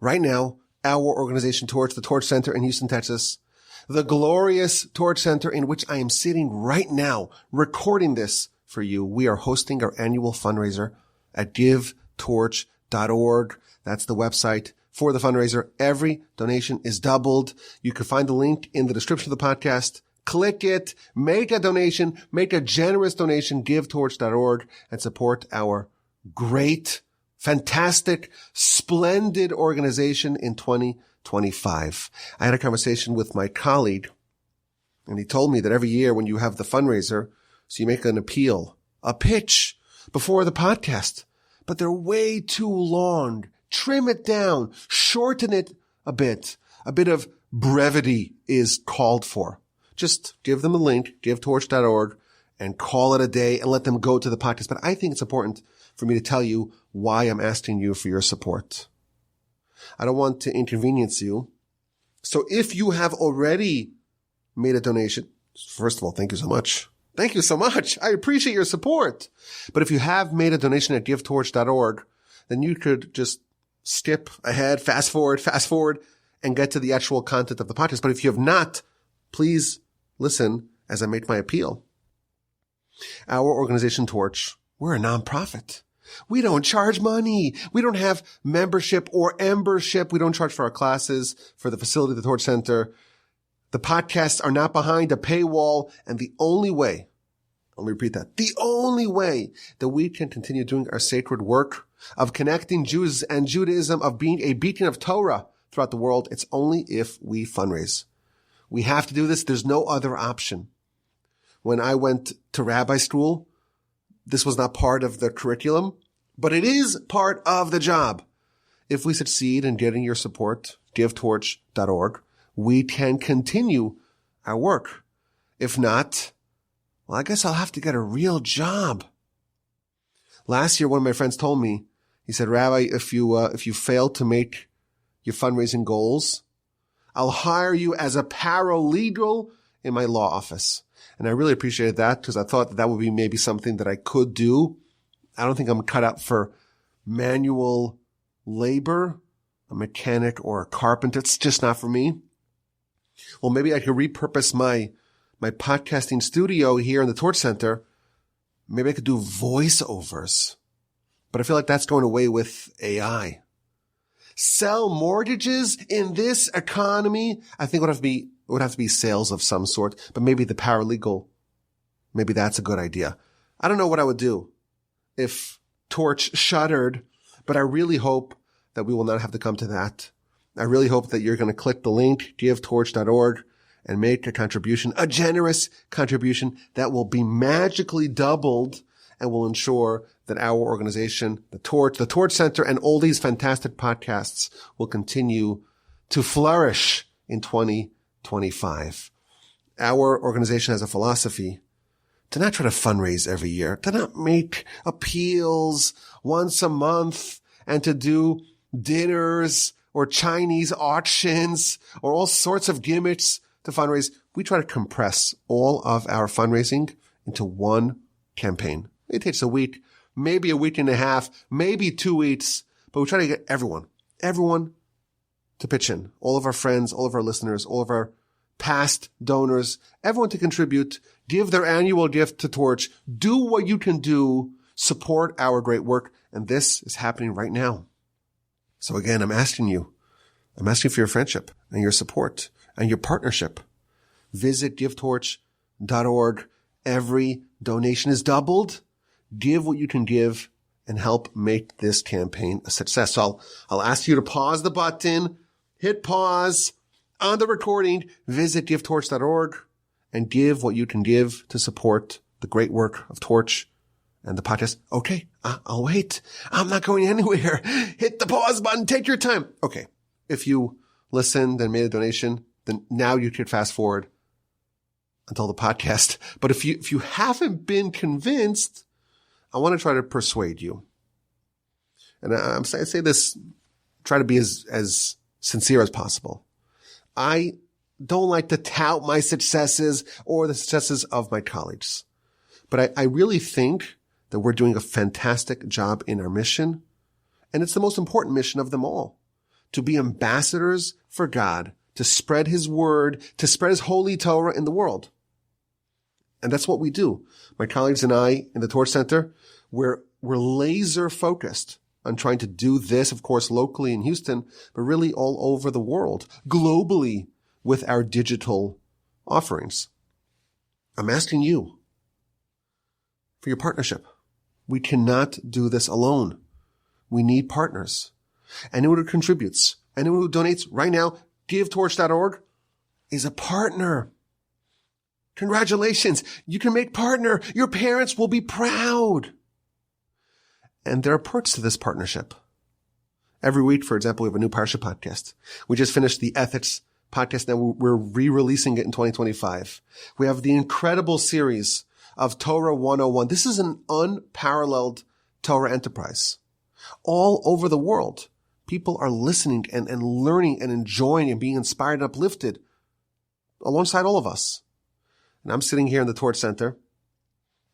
right now, our organization Torch, the Torch Center in Houston, Texas, the glorious Torch Center in which I am sitting right now, recording this for you. We are hosting our annual fundraiser at givetorch.org. That's the website for the fundraiser. Every donation is doubled. You can find the link in the description of the podcast. Click it, make a donation, make a generous donation, givetorch.org, and support our great, fantastic, splendid organization in 2025. I had a conversation with my colleague, and he told me that every year when you have the fundraiser, so you make an appeal, a pitch before the podcast, but they're way too long. Trim it down, shorten it a bit. A bit of brevity is called for. Just give them a link, givetorch.org, and call it a day and let them go to the podcast. But I think it's important for me to tell you why I'm asking you for your support. I don't want to inconvenience you. So if you have already made a donation, first of all, thank you so much. Thank you so much. I appreciate your support. But if you have made a donation at givetorch.org, then you could just skip ahead, fast forward, and get to the actual content of the podcast. But if you have not, please listen as I make my appeal. Our organization, Torch, we're a nonprofit. We don't charge money. We don't have membership or membership. We don't charge for our classes, for the facility, the Torch Center. The podcasts are not behind a paywall. And the only way, let me repeat that, the only way that we can continue doing our sacred work of connecting Jews and Judaism, of being a beacon of Torah throughout the world, it's only if we fundraise. We have to do this. There's no other option. When I went to rabbi school, this was not part of the curriculum, but it is part of the job. If we succeed in getting your support, givetorch.org, we can continue our work. If not, well, I guess I'll have to get a real job. Last year, one of my friends told me, he said, Rabbi, if you fail to make your fundraising goals, I'll hire you as a paralegal in my law office. And I really appreciated that because I thought that would be maybe something that I could do. I don't think I'm cut out for manual labor, a mechanic or a carpenter. It's just not for me. Well, maybe I could repurpose my podcasting studio here in the Torch Center. Maybe I could do voiceovers. But I feel like that's going away with AI. Sell mortgages in this economy. I think it would have to be sales of some sort, but maybe the paralegal, maybe that's a good idea. I don't know what I would do if Torch shuttered, but I really hope that we will not have to come to that. I really hope that you're going to click the link, givetorch.org, and make a contribution, a generous contribution that will be magically doubled and will ensure that our organization, the Torch Center, and all these fantastic podcasts will continue to flourish in 2025. Our organization has a philosophy to not try to fundraise every year, to not make appeals once a month, and to do dinners or Chinese auctions or all sorts of gimmicks to fundraise. We try to compress all of our fundraising into one campaign. It takes a week, maybe a week and a half, maybe 2 weeks, but we try to get everyone to pitch in. All of our friends, all of our listeners, all of our past donors, everyone to contribute, give their annual gift to Torch, do what you can do, support our great work. And this is happening right now. So again, I'm asking for your friendship and your support and your partnership. Visit givetorch.org. Every donation is doubled. Give what you can give and help make this campaign a success. So I'll ask you to pause the button, hit pause on the recording, visit givetorch.org and give what you can give to support the great work of Torch and the podcast. Okay, I'll wait. I'm not going anywhere. Hit the pause button. Take your time. Okay. If you listened and made a donation, then now you can fast forward until the podcast. But if you haven't been convinced, I want to try to persuade you. And I say this, try to be as sincere as possible. I don't like to tout my successes or the successes of my colleagues. But I really think that we're doing a fantastic job in our mission. And it's the most important mission of them all, to be ambassadors for God, to spread his word, to spread his holy Torah in the world. And that's what we do. My colleagues and I in the Torah Center, we're laser focused on trying to do this, of course, locally in Houston, but really all over the world, globally with our digital offerings. I'm asking you for your partnership. We cannot do this alone. We need partners. Anyone who contributes, anyone who donates right now, givetorch.org is a partner. Congratulations. You can make partner. Your parents will be proud. And there are perks to this partnership. Every week, for example, we have a new Parsha podcast. We just finished the ethics podcast. Now we're re-releasing it in 2025. We have the incredible series of Torah 101. This is an unparalleled Torah enterprise. All over the world, people are listening and learning and enjoying and being inspired and uplifted alongside all of us. And I'm sitting here in the Torah Center,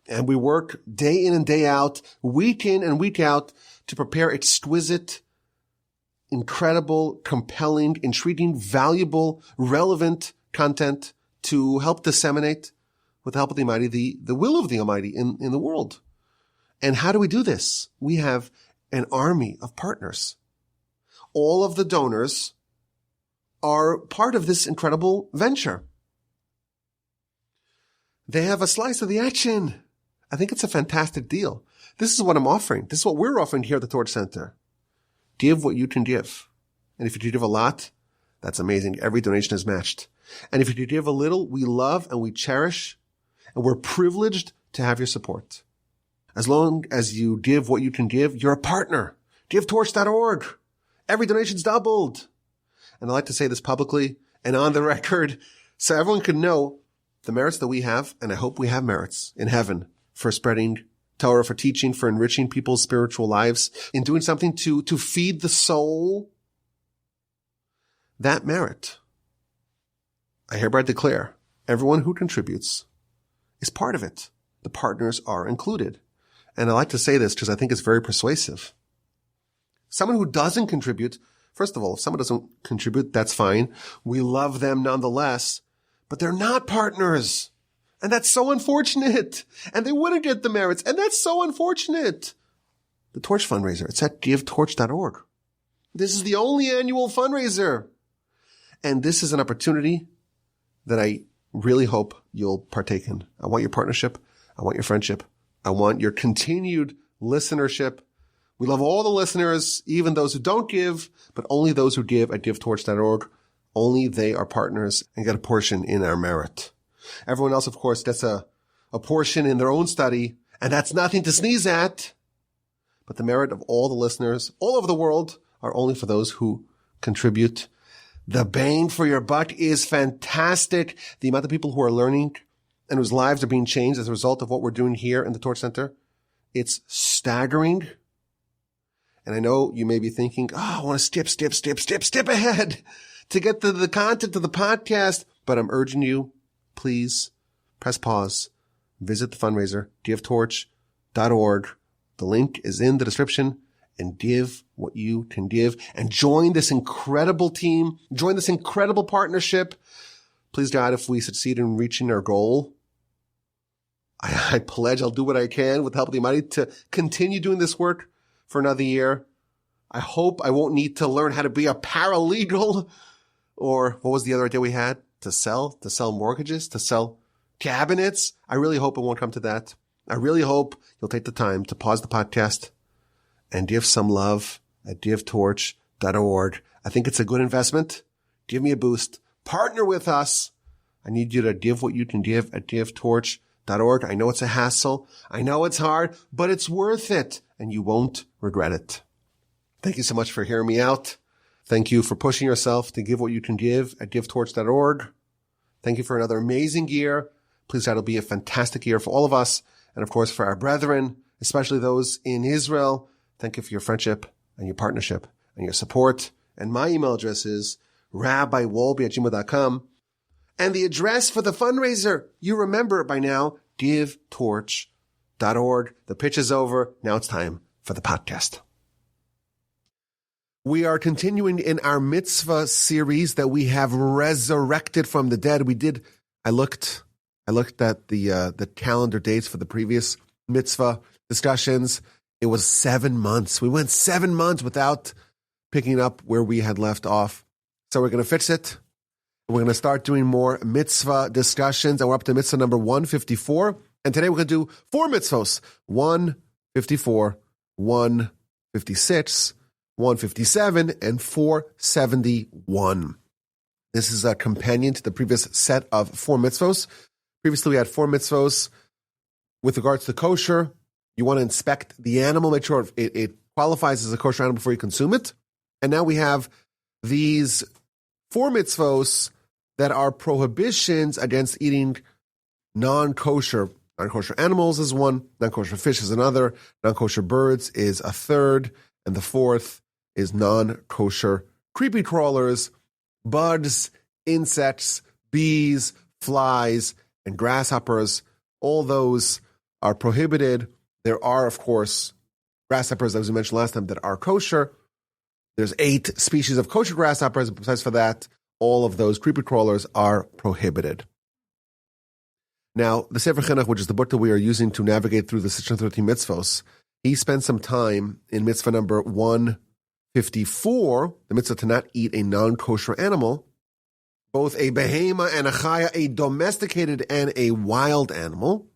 and we work day in and day out, week in and week out, to prepare exquisite, incredible, compelling, intriguing, valuable, relevant content to help disseminate, with the help of the Almighty, the will of the Almighty in the world. And how do we do this? We have an army of partners. All of the donors are part of this incredible venture. They have a slice of the action. I think it's a fantastic deal. This is what I'm offering. This is what we're offering here at the Torah Center. Give what you can give. And if you give a lot, that's amazing. Every donation is matched. And if you give a little, we love and we cherish, and we're privileged to have your support. As long as you give what you can give, you're a partner. GiveTorch.org. Every donation's doubled. And I like to say this publicly and on the record so everyone can know the merits that we have, and I hope we have merits in heaven for spreading Torah, for teaching, for enriching people's spiritual lives, in doing something to feed the soul. That merit, I hereby declare, everyone who contributes is part of it. The partners are included. And I like to say this because I think it's very persuasive. Someone who doesn't contribute, first of all, if someone doesn't contribute, that's fine. We love them nonetheless, but they're not partners. And that's so unfortunate. And they wouldn't get the merits. And that's so unfortunate. The Torch fundraiser, it's at givetorch.org. This is the only annual fundraiser. And this is an opportunity that I really hope you'll partake in. I want your partnership. I want your friendship. I want your continued listenership. We love all the listeners, even those who don't give, but only those who give at givetorch.org. Only they are partners and get a portion in our merit. Everyone else, of course, gets a portion in their own study, and that's nothing to sneeze at. But the merit of all the listeners all over the world are only for those who contribute. The bang for your buck is fantastic. The amount of people who are learning and whose lives are being changed as a result of what we're doing here in the Torch Center, it's staggering. And I know you may be thinking, I want to skip ahead to get to the content of the podcast. But I'm urging you, please press pause, visit the fundraiser, givetorch.org. The link is in the description, and give what you can give and join this incredible team, join this incredible partnership. Please, God, if we succeed in reaching our goal, I pledge I'll do what I can with the help of the Almighty to continue doing this work for another year. I hope I won't need to learn how to be a paralegal, or what was the other idea we had? To sell mortgages, to sell cabinets. I really hope it won't come to that. I really hope you'll take the time to pause the podcast and give some love at givetorch.org. I think it's a good investment. Give me a boost. Partner with us. I need you to give what you can give at givetorch.org. I know it's a hassle. I know it's hard, but it's worth it, and you won't regret it. Thank you so much for hearing me out. Thank you for pushing yourself to give what you can give at givetorch.org. Thank you for another amazing year. Please, that'll be a fantastic year for all of us. And of course, for our brethren, especially those in Israel. Thank you for your friendship and your partnership and your support. And my email address is rabbiwolbe@gmail.com. And the address for the fundraiser, you remember it by now, givetorch.org. The pitch is over. Now it's time for the podcast. We are continuing in our mitzvah series that we have resurrected from the dead. I looked at the calendar dates for the previous mitzvah discussions. It was 7 months. We went 7 months without picking up where we had left off. So we're going to fix it. We're going to start doing more mitzvah discussions, and we're up to mitzvah number 154. And today we're going to do 4 mitzvahs: 154, 156, 157, and 471. This is a companion to the previous set of 4 mitzvos. Previously, we had 4 mitzvos with regards to kosher. You want to inspect the animal, make sure it qualifies as a kosher animal before you consume it. And now we have these 4 mitzvos that are prohibitions against eating non-kosher. Non-kosher animals is one, non-kosher fish is another, non-kosher birds is a third, and the fourth is non-kosher creepy crawlers, bugs, insects, bees, flies, and grasshoppers. All those are prohibited. There are, of course, grasshoppers, as we mentioned last time, that are kosher. There's 8 species of kosher grasshoppers. Besides for that, all of those creepy crawlers are prohibited. Now, the Sefer Chinuch, which is the book that we are using to navigate through the 613 mitzvos, he spent some time in mitzvah number 154, the mitzvah to not eat a non-kosher animal, both a behema and a chaya, a domesticated and a wild animal.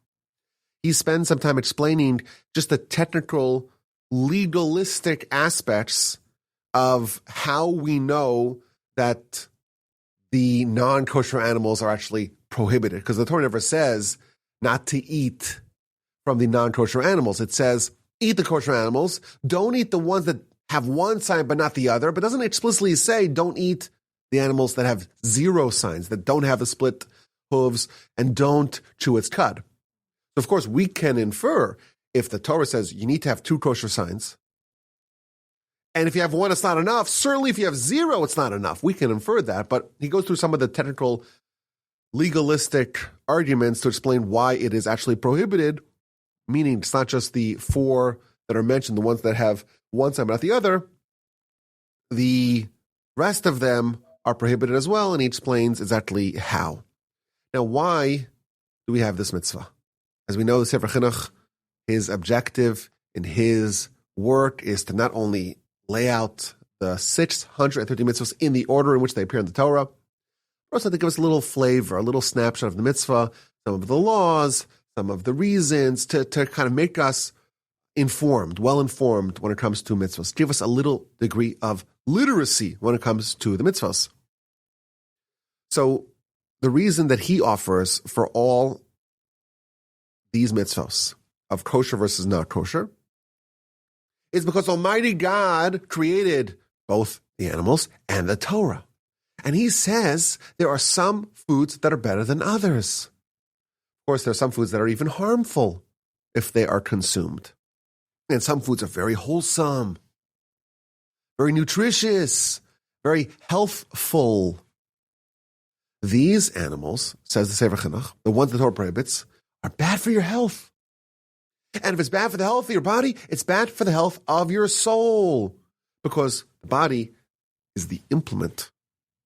He spends some time explaining just the technical, legalistic aspects of how we know that the non-kosher animals are actually prohibited, because the Torah never says not to eat from the non-kosher animals. It says eat the kosher animals, don't eat the ones that have one sign but not the other, but doesn't explicitly say don't eat the animals that have 0 signs, that don't have the split hooves, and don't chew its cud. So of course we can infer, if the Torah says you need to have 2 kosher signs, and if you have 1 it's not enough, certainly if you have 0 it's not enough. We can infer that, but he goes through some of the technical legalistic arguments to explain why it is actually prohibited, meaning it's not just the 4 that are mentioned, the ones that have one sign but not the other. The rest of them are prohibited as well, and he explains exactly how. Now, why do we have this mitzvah? As we know, the Sefer Chinuch, his objective in his work is to not only lay out the 630 mitzvahs in the order in which they appear in the Torah, also to give us a little flavor, a little snapshot of the mitzvah, some of the laws, some of the reasons, to kind of make us informed, well-informed when it comes to mitzvahs. Give us a little degree of literacy when it comes to the mitzvahs. So the reason that he offers for all these mitzvahs of kosher versus not kosher is because Almighty God created both the animals and the Torah. And he says there are some foods that are better than others. Of course, there are some foods that are even harmful if they are consumed. And some foods are very wholesome, very nutritious, very healthful. These animals, says the Sefer Chinuch, the ones the Torah prohibits, are bad for your health. And if it's bad for the health of your body, it's bad for the health of your soul, because the body is the implement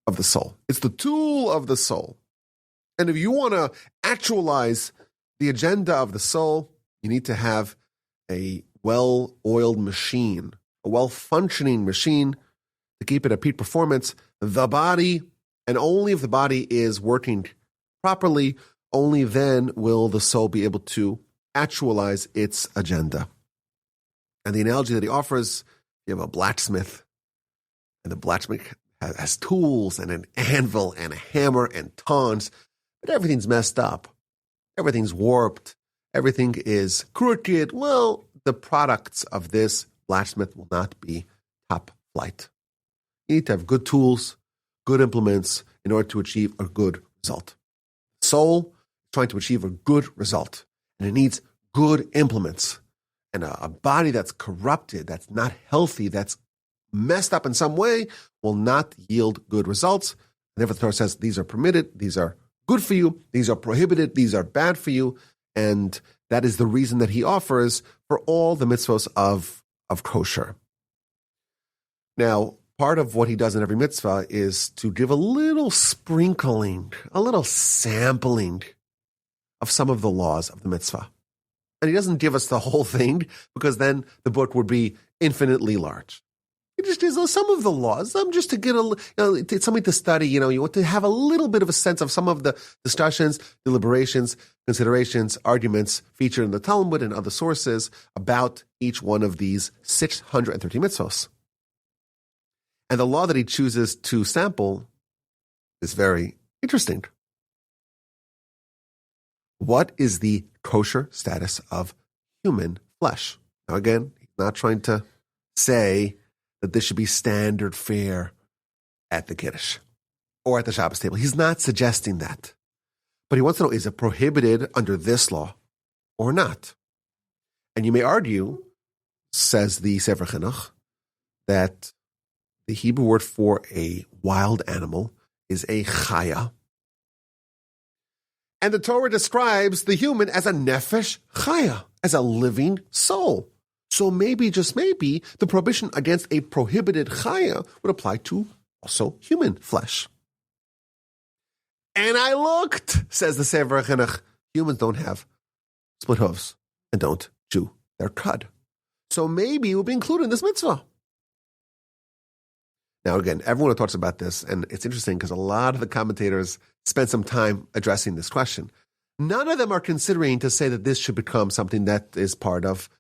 of the soul. It's the tool of the soul. And if you want to actualize the agenda of the soul, you need to have a well-oiled machine, a well-functioning machine to keep it at peak performance. The body, and only if the body is working properly, only then will the soul be able to actualize its agenda. And the analogy that he offers, you have a blacksmith, and the blacksmith has tools and an anvil and a hammer and tongs, but everything's messed up. Everything's warped. Everything is crooked. Well, the products of this blacksmith will not be top flight. You need to have good tools, good implements in order to achieve a good result. Soul is trying to achieve a good result, and it needs good implements. And a body that's corrupted, that's not healthy, that's messed up in some way, will not yield good results. And therefore, the Torah says these are permitted, these are good for you, these are prohibited, these are bad for you. And that is the reason that he offers for all the mitzvos of kosher. Now, part of what he does in every mitzvah is to give a little sprinkling, a little sampling of some of the laws of the mitzvah. And he doesn't give us the whole thing, because then the book would be infinitely large. He just gives some of the laws, just to get it's something to study. You want to have a little bit of a sense of some of the discussions, deliberations, considerations, arguments featured in the Talmud and other sources about each one of these 630 mitzvahs. And the law that he chooses to sample is very interesting. What is the kosher status of human flesh? Now, again, he's not trying to say that this should be standard fare at the Kiddush or at the Shabbos table. He's not suggesting that. But he wants to know, is it prohibited under this law or not? And you may argue, says the Sefer Chinuch, that the Hebrew word for a wild animal is a chaya. And the Torah describes the human as a nefesh chaya, as a living soul. So maybe, just maybe, the prohibition against a prohibited chaya would apply to also human flesh. And I looked, says the Sefer Chinuch, humans don't have split hooves and don't chew their cud. So maybe it would be included in this mitzvah. Now, again, everyone talks about this, and it's interesting because a lot of the commentators spent some time addressing this question. None of them are considering to say that this should become something that is part of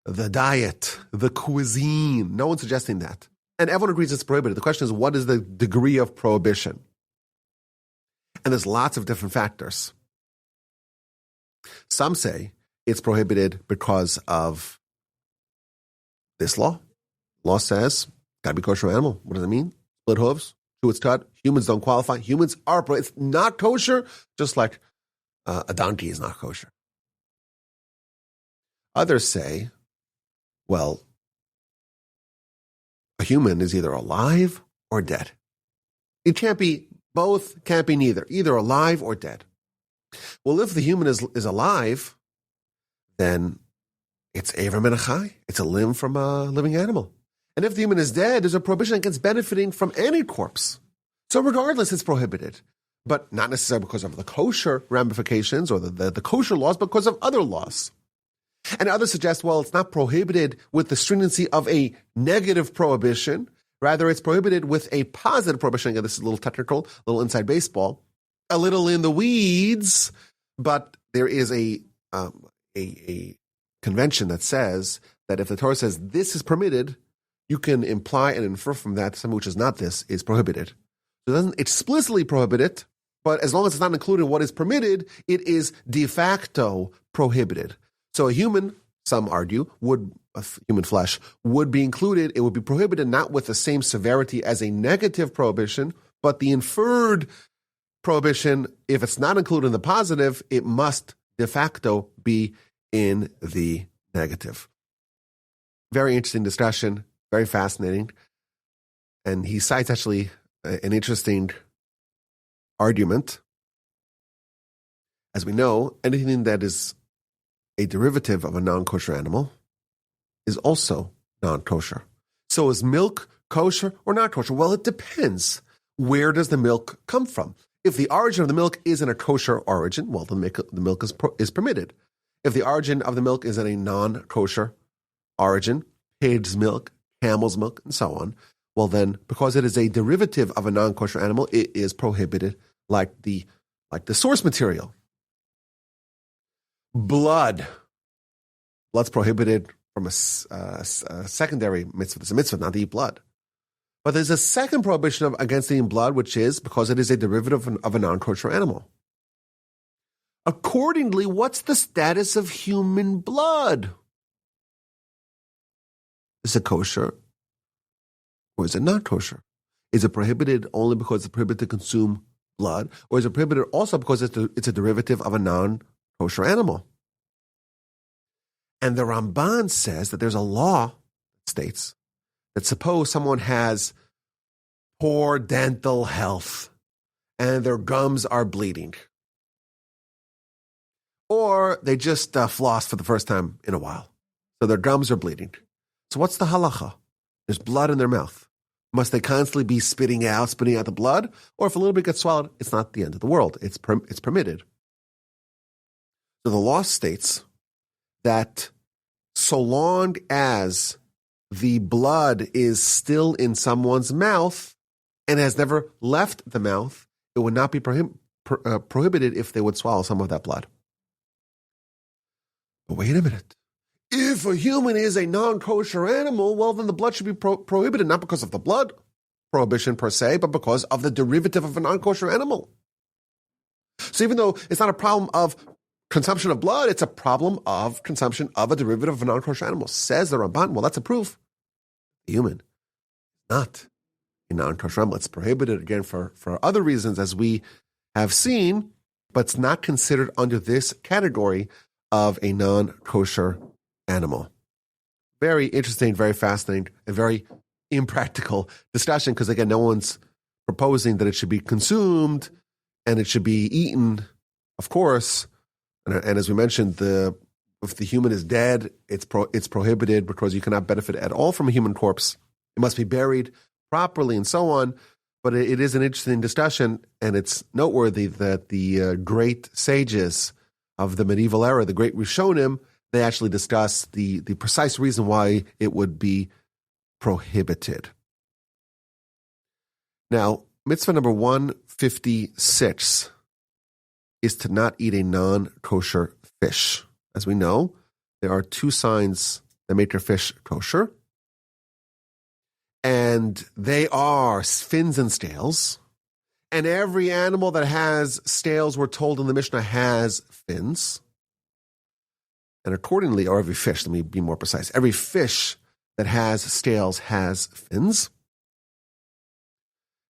the diet, the cuisine. No one's suggesting that. And everyone agrees it's prohibited. The question is, what is the degree of prohibition? And there's lots of different factors. Some say it's prohibited because of this law. Law says, got to be kosher animal. What does it mean? Split hooves, chew its cud. Humans don't qualify. Humans are, it's not kosher, just like a donkey is not kosher. Others say, well, a human is either alive or dead. It can't be both, can't be neither, either alive or dead. Well, if the human is alive, then it's Eivra min hachai. It's a limb from a living animal. And if the human is dead, there's a prohibition against benefiting from any corpse. So regardless, it's prohibited. But not necessarily because of the kosher ramifications or the kosher laws, but because of other laws. And others suggest, well, it's not prohibited with the stringency of a negative prohibition. Rather, it's prohibited with a positive prohibition. Again, this is a little technical, a little inside baseball, a little in the weeds. But there is a convention that says that if the Torah says this is permitted, you can imply and infer from that something which is not this is prohibited. So it doesn't explicitly prohibit it, but as long as it's not included in what is permitted, it is de facto prohibited. So a human, some argue, human flesh would be included. It would be prohibited not with the same severity as a negative prohibition, but the inferred prohibition, if it's not included in the positive, it must de facto be in the negative. Very interesting discussion. Very fascinating. And he cites actually an interesting argument. As we know, anything that is a derivative of a non-kosher animal is also non-kosher. So is milk kosher or not kosher? Well, it depends. Where does the milk come from? If the origin of the milk is in a kosher origin, well, the milk is permitted. If the origin of the milk is in a non-kosher origin, pig's milk, camel's milk, and so on, well then, because it is a derivative of a non-kosher animal, it is prohibited like the source material. Blood's prohibited from a secondary mitzvah. It's a mitzvah not to eat blood. But there's a second prohibition against eating blood, which is because it is a derivative of a non-kosher animal. Accordingly, what's the status of human blood? Is it kosher or is it not kosher? Is it prohibited only because it's prohibited to consume blood, or is it prohibited also because it's a derivative of a non-kosher animal? And the Ramban says that there's a law that states that suppose someone has poor dental health and their gums are bleeding, or they just flossed for the first time in a while, so their gums are bleeding. So what's the halacha? There's blood in their mouth. Must they constantly be spitting out the blood? Or if a little bit gets swallowed, it's not the end of the world. It's permitted. So the law states that so long as the blood is still in someone's mouth and has never left the mouth, it would not be prohibited if they would swallow some of that blood. But wait a minute. If a human is a non-kosher animal, well, then the blood should be prohibited, not because of the blood prohibition per se, but because of the derivative of a non-kosher animal. So even though it's not a problem of consumption of blood, it's a problem of consumption of a derivative of a non-kosher animal. Says the Ramban, well, that's a proof. The human, not a non-kosher animal. It's prohibited, again, for other reasons, as we have seen, but it's not considered under this category of a non-kosher animal. Very interesting, very fascinating, and very impractical discussion, because again, no one's proposing that it should be consumed and it should be eaten, of course. And as we mentioned, if the human is dead, it's prohibited because you cannot benefit at all from a human corpse. It must be buried properly and so on. But it is an interesting discussion, and it's noteworthy that the great sages of the medieval era, the great Rishonim, they actually discuss the precise reason why it would be prohibited. Now, mitzvah number 156 is to not eat a non-kosher fish. As we know, there are two signs that make your fish kosher, and they are fins and scales. And every animal that has scales, we're told in the Mishnah, has fins. And accordingly, or every fish, let me be more precise, every fish that has scales has fins.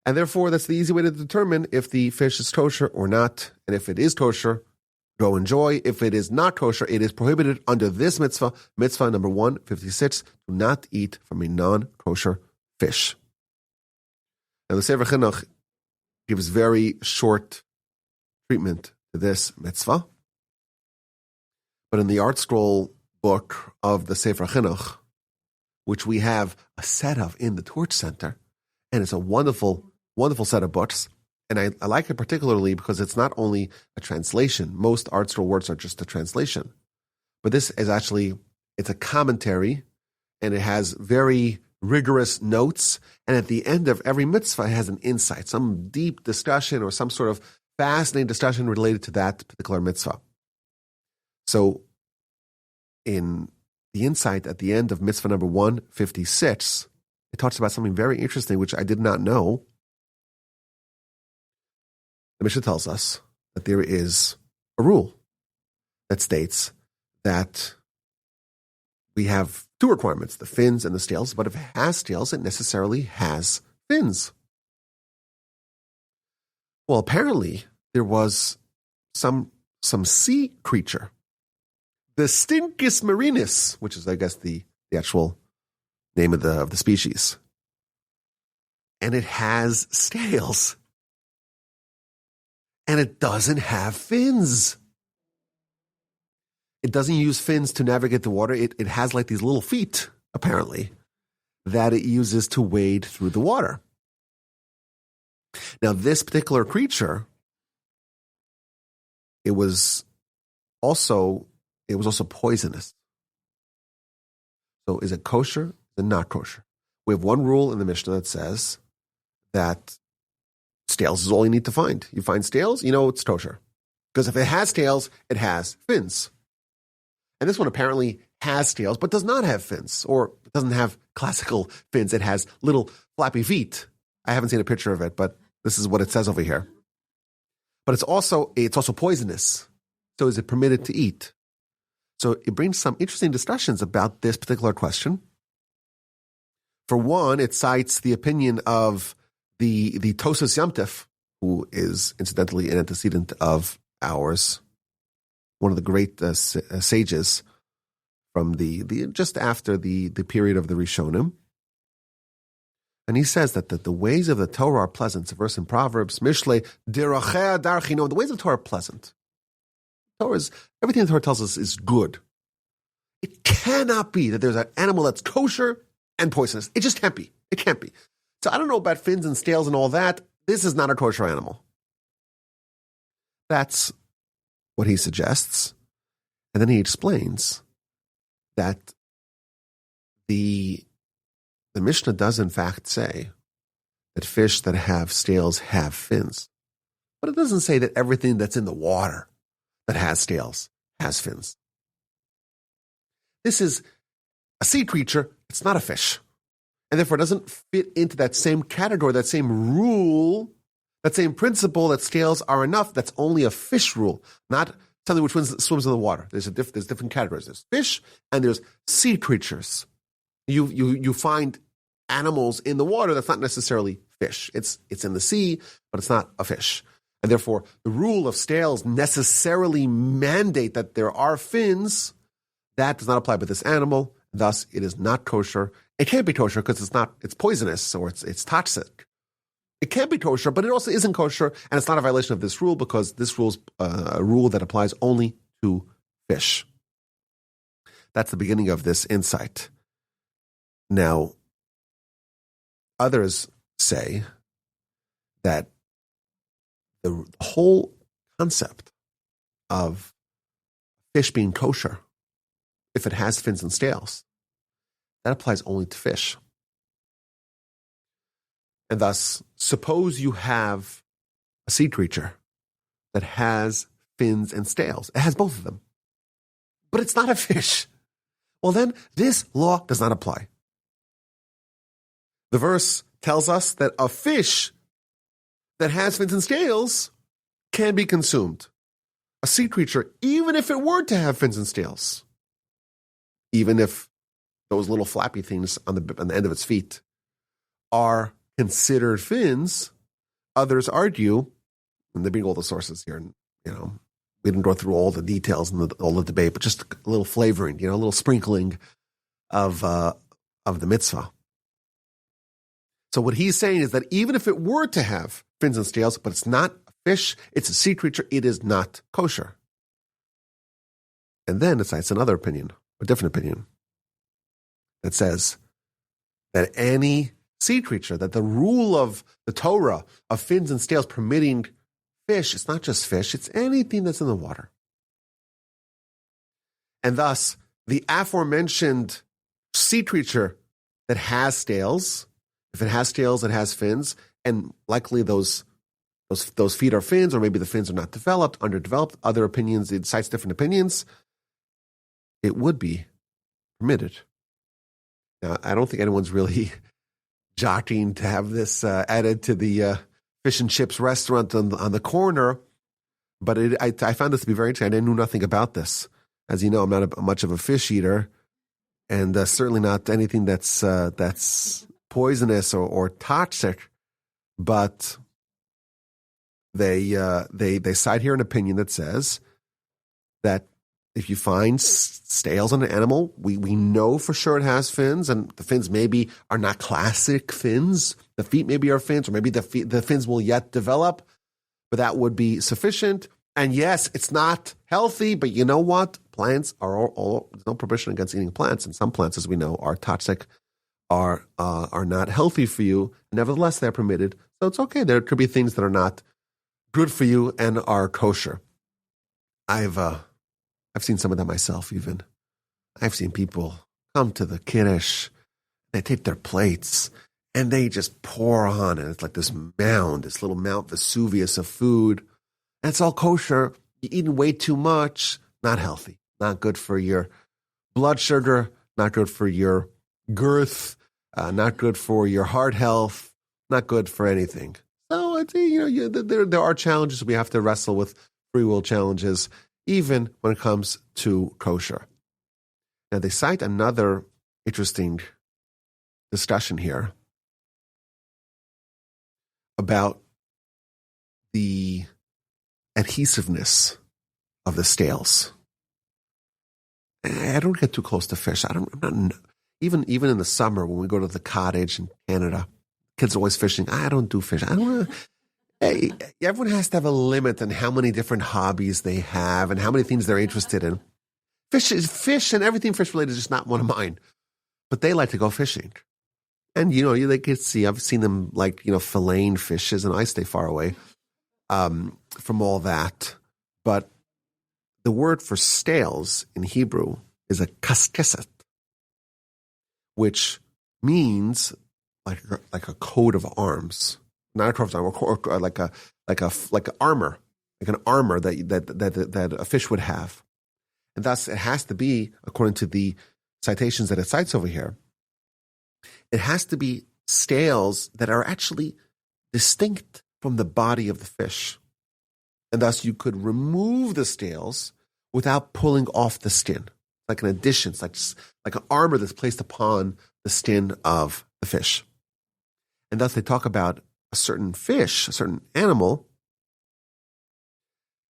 And therefore, that's the easy way to determine if the fish is kosher or not. And if it is kosher, go enjoy. If it is not kosher, it is prohibited under this mitzvah, mitzvah number 156, to not eat from a non-kosher fish. Now, the Sefer Chinuch gives very short treatment to this mitzvah. But in the Art Scroll book of the Sefer Chinuch, which we have a set of in the Torch Center, and it's a wonderful, wonderful set of books, and I like it particularly because it's not only a translation. Most Art Scroll works are just a translation. But this is actually, it's a commentary, and it has very rigorous notes, and at the end of every mitzvah, it has an insight, some deep discussion or some sort of fascinating discussion related to that particular mitzvah. So, in the insight at the end of mitzvah number 156, it talks about something very interesting, which I did not know. The Mishnah tells us that there is a rule that states that we have two requirements, the fins and the scales, but if it has scales, it necessarily has fins. Well, apparently, there was some sea creature, the Stinkis marinus, which is, I guess, the actual name of the species. And it has scales. And it doesn't have fins. It doesn't use fins to navigate the water. It has like these little feet, apparently, that it uses to wade through the water. Now, this particular creature, it was also poisonous. So is it kosher? Is it not kosher? We have one rule in the Mishnah that says that scales is all you need to find. You find scales, you know it's kosher. Because if it has scales, it has fins. And this one apparently has scales, but does not have fins, or doesn't have classical fins. It has little flappy feet. I haven't seen a picture of it, but this is what it says over here. But it's also poisonous. So is it permitted to eat? So it brings some interesting discussions about this particular question. For one, it cites the opinion of the Tosas Yamtif, who is incidentally an antecedent of ours, one of the great sages from the just after the period of the Rishonim. And he says that the ways of the Torah are pleasant. It's a verse in Proverbs, Mishle, Dirachea Darchino. The ways of the Torah are pleasant. Everything the Torah tells us is good. It cannot be that there's an animal that's kosher and poisonous. It just can't be. It can't be. So I don't know about fins and scales and all that. This is not a kosher animal. That's what he suggests. And then he explains that the Mishnah does in fact say that fish that have scales have fins. But it doesn't say that everything that's in the water that has scales has fins. This is a sea creature. It's not a fish. And therefore it doesn't fit into that same category, that same rule, that same principle that scales are enough. That's only a fish rule, not something which swims in the water. There's different categories. There's fish and there's sea creatures. You find animals in the water that's not necessarily fish. It's in the sea, but it's not a fish. And therefore, the rule of scales necessarily mandate that there are fins. That does not apply with this animal. Thus, it is not kosher. It can't be kosher because it's poisonous or it's toxic. It can't be kosher, but it also isn't kosher, and it's not a violation of this rule because this rule's a rule that applies only to fish. That's the beginning of this insight. Now, others say that the whole concept of fish being kosher, if it has fins and scales, that applies only to fish. And thus, suppose you have a sea creature that has fins and scales. It has both of them. But it's not a fish. Well, then this law does not apply. The verse tells us that a fish that has fins and scales can be consumed. A sea creature, even if it were to have fins and scales, even if those little flappy things on the end of its feet are considered fins, others argue, and they bring all the sources here, and we didn't go through all the details and all the debate, but just a little flavoring, a little sprinkling of the mitzvah. So what he's saying is that even if it were to have fins and scales, but it's not a fish, it's a sea creature, it is not kosher. And then it cites another opinion, a different opinion, that says that any sea creature, that the rule of the Torah of fins and scales permitting fish, it's not just fish, it's anything that's in the water. And thus, the aforementioned sea creature that has scales, if it has scales, it has fins, and likely those feet are fins, or maybe the fins are not developed, underdeveloped, other opinions, it cites different opinions, it would be permitted. Now, I don't think anyone's really jockeying to have this added to the fish and chips restaurant on the corner, but I found this to be very interesting. I knew nothing about this. As you know, I'm not much of a fish eater, and certainly not anything that's poisonous or toxic. But they cite here an opinion that says that if you find scales on an animal, we know for sure it has fins, and the fins maybe are not classic fins. The feet maybe are fins, or maybe the fins will yet develop, but that would be sufficient. And yes, it's not healthy, but you know what? Plants are there's no prohibition against eating plants, and some plants, as we know, are toxic, are not healthy for you. Nevertheless, they're permitted, so it's okay. There could be things that are not good for you and are kosher. I've seen some of that myself even. I've seen people come to the Kiddush, they take their plates, and they just pour on, and it's like this little Mount Vesuvius of food. And it's all kosher. You're eating way too much. Not healthy. Not good for your blood sugar. Not good for your girth. Not good for your heart health. Not good for anything. So there are challenges. We have to wrestle with free will challenges, even when it comes to kosher. Now, they cite another interesting discussion here about the adhesiveness of the scales. I don't get too close to fish. I'm not even in the summer when we go to the cottage in Canada. Kids are always fishing. I don't do fish. I don't. Hey, everyone has to have a limit on how many different hobbies they have and how many things they're interested in. Fish and everything fish related is just not one of mine. But they like to go fishing. And, they could see, I've seen them filleting fishes, and I stay far away from all that. But the word for scales in Hebrew is a kaskeset, which means like a coat of arms, not a coat of arms, or like armor, like an armor that a fish would have. And thus it has to be, according to the citations that it cites over here, it has to be scales that are actually distinct from the body of the fish. And thus you could remove the scales without pulling off the skin. Like an addition, it's like an armor that's placed upon the skin of the fish. And thus they talk about a certain fish, a certain animal,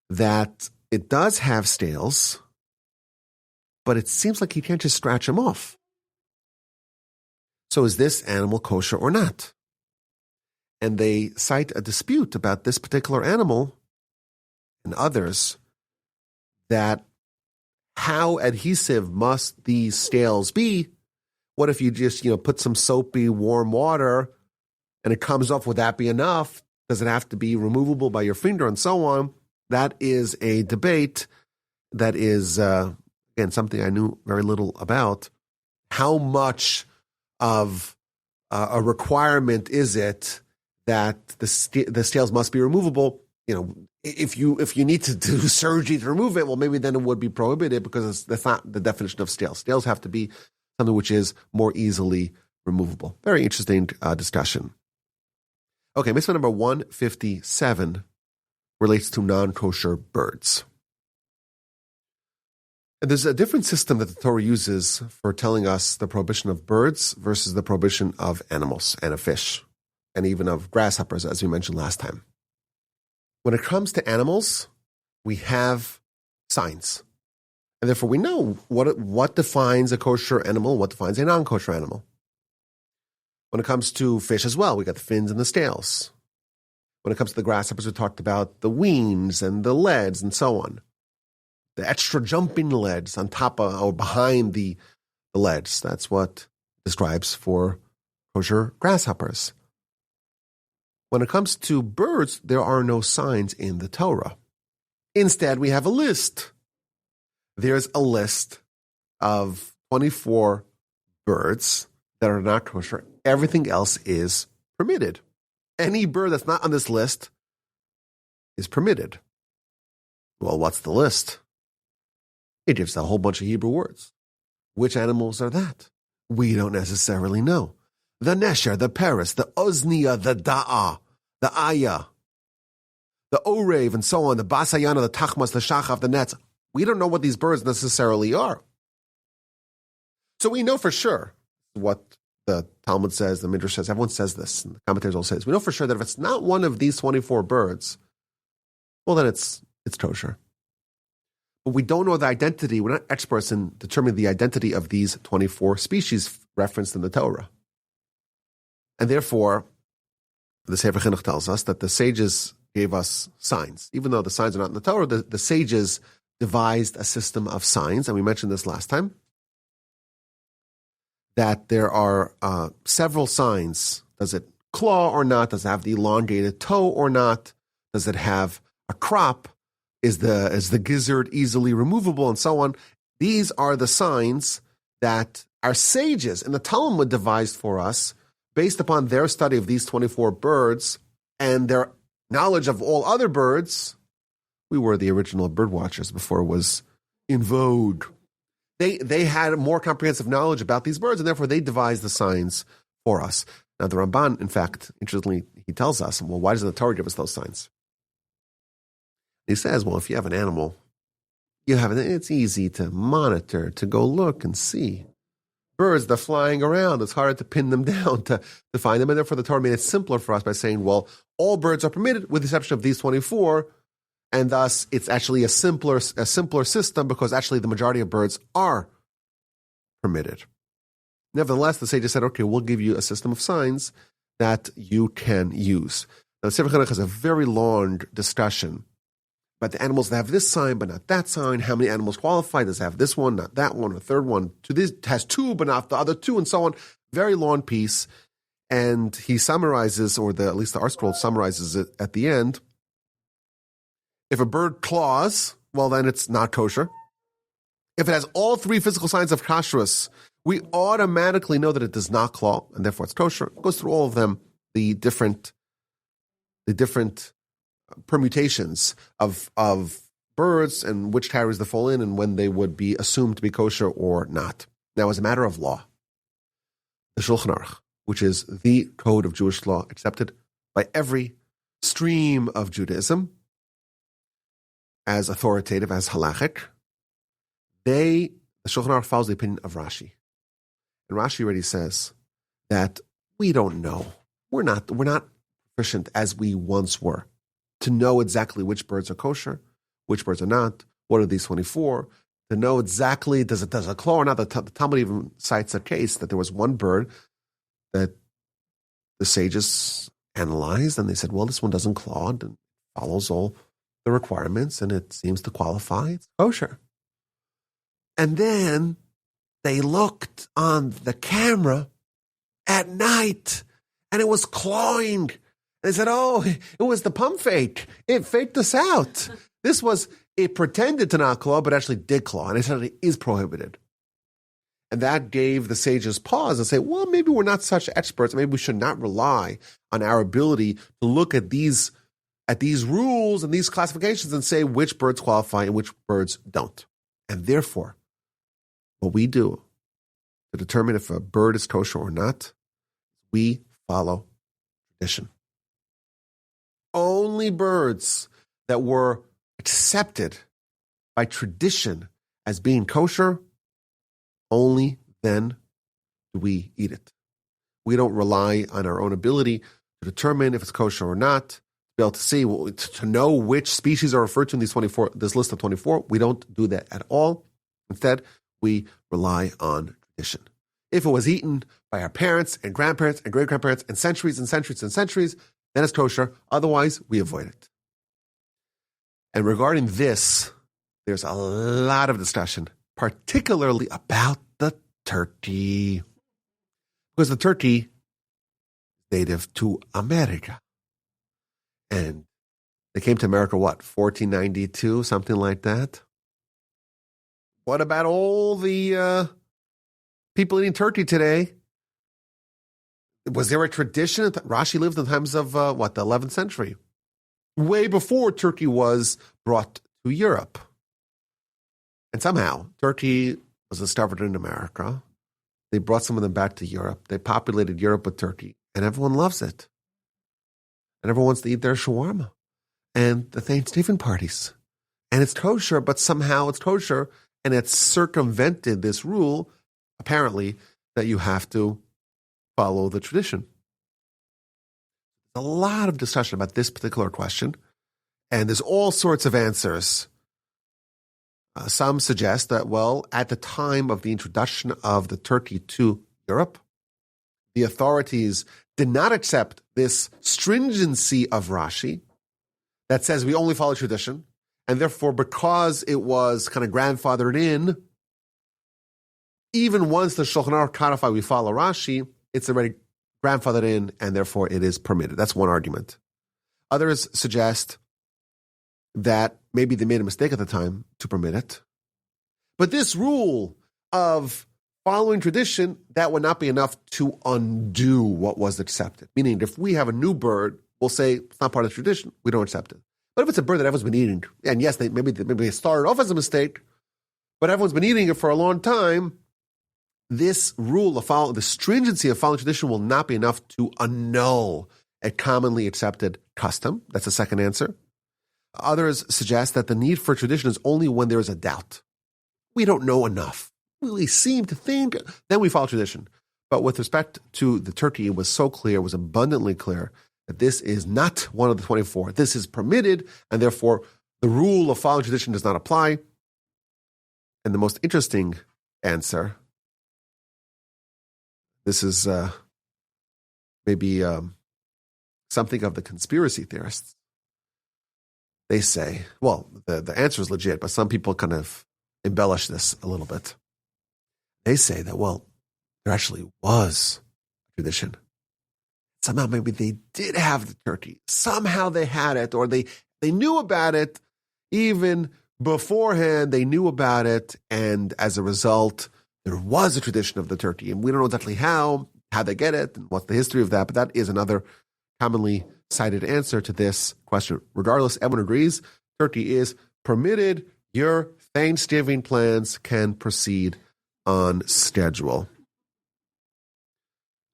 that it does have scales, but it seems like you can't just scratch them off. So is this animal kosher or not? And they cite a dispute about this particular animal and others, that how adhesive must these scales be? What if you just, put some soapy warm water and it comes off? Would that be enough? Does it have to be removable by your finger and so on? That is a debate that is, again, something I knew very little about. How much of a requirement is it that the scales must be removable? If you need to do surgery to remove it, well, maybe then it would be prohibited, because that's not the definition of scales. Scales have to be something which is more easily removable. Very interesting discussion. Okay, mitzvah number 157 relates to non-kosher birds. And there's a different system that the Torah uses for telling us the prohibition of birds versus the prohibition of animals and of fish, and even of grasshoppers, as we mentioned last time. When it comes to animals, we have signs. And therefore we know what defines a kosher animal, what defines a non-kosher animal. When it comes to fish as well, we got the fins and the scales. When it comes to the grasshoppers, we talked about the wings and the legs and so on. The extra jumping legs on top of or behind the legs. That's what describes for kosher grasshoppers. When it comes to birds, there are no signs in the Torah. Instead, we have a list. There's a list of 24 birds that are not kosher. Everything else is permitted. Any bird that's not on this list is permitted. Well, what's the list? It gives a whole bunch of Hebrew words. Which animals are that? We don't necessarily know. The nesher, the paris, the oznia, the da'ah, the aya, the orev, and so on, the basayana, the tachmas, the shachaf, the nets. We don't know what these birds necessarily are. So we know for sure what the Talmud says, the Midrash says, everyone says this, and the commentators all say this. We know for sure that if it's not one of these 24 birds, well, then it's kosher. But we don't know the identity. We're not experts in determining the identity of these 24 species referenced in the Torah. And therefore, the Sefer Chinuch tells us that the sages gave us signs. Even though the signs are not in the Torah, the sages devised a system of signs, and we mentioned this last time, that there are several signs. Does it claw or not? Does it have the elongated toe or not? Does it have a crop? Is the gizzard easily removable, and so on? These are the signs that our sages in the Talmud devised for us based upon their study of these 24 birds and their knowledge of all other birds. We were the original bird watchers before it was in vogue. They had more comprehensive knowledge about these birds, and therefore they devised the signs for us. Now the Ramban, in fact, interestingly, he tells us, well, why doesn't the Torah give us those signs? He says, well, if you have an animal, it's easy to monitor, to go look and see. Birds, they're flying around. It's harder to pin them down, to find them. And therefore the Torah made it simpler for us by saying, well, all birds are permitted with the exception of these 24. And thus it's actually a simpler system, because actually the majority of birds are permitted. Nevertheless, the sages said, okay, we'll give you a system of signs that you can use. Now, the Sefer Chinuch has a very long discussion about the animals that have this sign but not that sign. How many animals qualify? Does it have this one, not that one, a third one? This has two but not the other two, and so on. Very long piece. And he summarizes, or at least the Art Scroll summarizes it at the end. If a bird claws, well, then it's not kosher. If it has all three physical signs of kashrus, we automatically know that it does not claw, and therefore it's kosher. It goes through all of them, the different permutations of birds and which categories they fall in and when they would be assumed to be kosher or not. Now, as a matter of law, the Shulchan Aruch, which is the code of Jewish law accepted by every stream of Judaism as authoritative, as halachic, the Shulchan Aruch follows the opinion of Rashi. And Rashi already says that we don't know. We're not proficient as we once were to know exactly which birds are kosher, which birds are not. What are these 24? To know exactly, does it claw or not? The Talmud even cites a case that there was one bird that the sages analyzed, and they said, well, this one doesn't claw and follows all the requirements, and it seems to qualify. It's kosher. And then they looked on the camera at night, and it was clawing. They said, oh, it was the pump fake. It faked us out. It pretended to not claw, but actually did claw, and it said it is prohibited. And that gave the sages pause and say, well, maybe we're not such experts. Maybe we should not rely on our ability to look at these rules and these classifications and say which birds qualify and which birds don't. And therefore, what we do to determine if a bird is kosher or not, we follow tradition. Only birds that were accepted by tradition as being kosher, only then do we eat it. We don't rely on our own ability to determine if it's kosher or not, to be able to see, to know which species are referred to in this list of 24. We don't do that at all. Instead, we rely on tradition. If it was eaten by our parents and grandparents and great-grandparents and centuries and centuries and centuries, then it's kosher. Otherwise, we avoid it. And regarding this, there's a lot of discussion, particularly about the turkey. Because the turkey is native to America. And they came to America, 1492, something like that? What about all the people eating turkey today? Was there a tradition? Rashi lived in the times of, the 11th century. Way before turkey was brought to Europe. And somehow, turkey was discovered in America. They brought some of them back to Europe. They populated Europe with turkey. And everyone loves it. And everyone wants to eat their shawarma. And the Thanksgiving parties. And it's kosher, but somehow it's kosher. And it's circumvented this rule, apparently, that you have to follow the tradition. A lot of discussion about this particular question, and there's all sorts of answers. Some suggest that, at the time of the introduction of the turkey to Europe, the authorities did not accept this stringency of Rashi that says we only follow tradition, and therefore, because it was kind of grandfathered in, even once the Shulchan Aruch codified we follow Rashi, it's already grandfathered in, and therefore it is permitted. That's one argument. Others suggest that maybe they made a mistake at the time to permit it. But this rule of following tradition, that would not be enough to undo what was accepted. Meaning, if we have a new bird, we'll say it's not part of the tradition, we don't accept it. But if it's a bird that everyone's been eating, and yes, maybe they started off as a mistake, but everyone's been eating it for a long time, this rule of the stringency of following tradition will not be enough to annul a commonly accepted custom. That's the second answer. Others suggest that the need for tradition is only when there is a doubt. We don't know enough. We seem to think, then we follow tradition. But with respect to the turkey, it was so clear, it was abundantly clear that this is not one of the 24. This is permitted, and therefore the rule of following tradition does not apply. And the most interesting answer, this is maybe something of the conspiracy theorists. They say, the answer is legit, but some people kind of embellish this a little bit. They say that, there actually was a tradition somehow maybe they did have the turkey. Somehow they had it, or they knew about it even beforehand. They knew about it, and as a result, there was a tradition of the turkey. And we don't know exactly how they get it, and what's the history of that, but that is another commonly cited answer to this question. Regardless, everyone agrees turkey is permitted. Your Thanksgiving plans can proceed on schedule.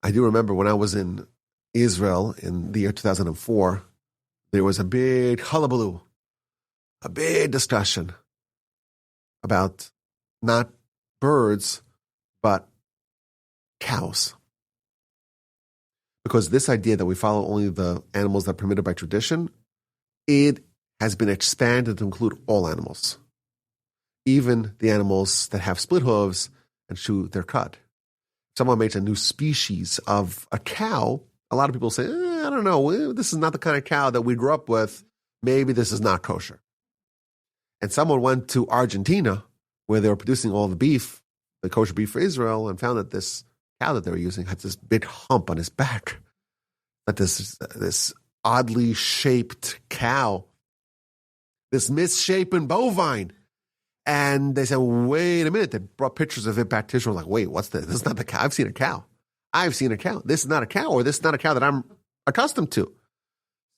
I do remember when I was in Israel in the year 2004, there was a big hullabaloo, a big discussion about not birds, but cows. Because this idea that we follow only the animals that are permitted by tradition, it has been expanded to include all animals, even the animals that have split hooves and chew their cud. Someone makes a new species of a cow. A lot of people say, I don't know, this is not the kind of cow that we grew up with. Maybe this is not kosher. And someone went to Argentina, where they were producing all the beef, the kosher beef for Israel, and found that this cow that they were using had this big hump on his back. That this oddly shaped cow, this misshapen bovine. And they said, wait a minute. They brought pictures of it back to Israel. Like, wait, what's this? This is not the cow. I've seen a cow. This is not a cow, or this is not a cow that I'm accustomed to.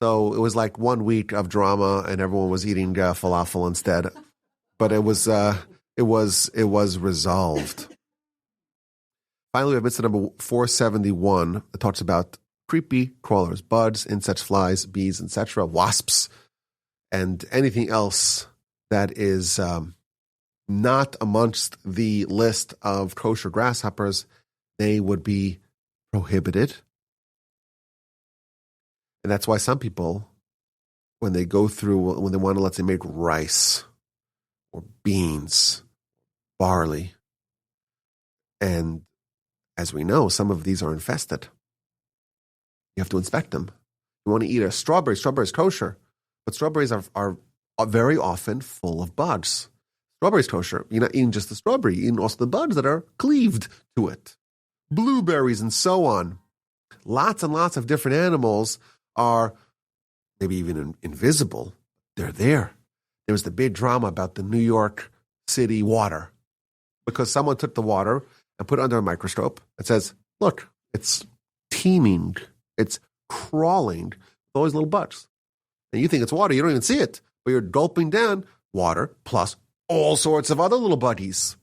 So it was like 1 week of drama, and everyone was eating falafel instead. But it was resolved. Finally, we have mitzvah number 471 that talks about creepy crawlers, bugs, insects, flies, bees, etc., wasps, and anything else that is not amongst the list of kosher grasshoppers. They would be prohibited. And that's why some people, when they want to, let's say, make rice or beans, barley, and as we know, some of these are infested. You have to inspect them. You want to eat a strawberry. Strawberry is kosher, but strawberries are very often full of bugs. Strawberry is kosher. You're not eating just the strawberry. You're eating also the bugs that are cleaved to it. Blueberries and so on. Lots and lots of different animals are maybe even invisible. They're there. There was the big drama about the New York City water because someone took the water and put it under a microscope and says, look, it's teeming. It's crawling with all these little bugs. And you think it's water. You don't even see it. But you're gulping down water plus all sorts of other little buggies.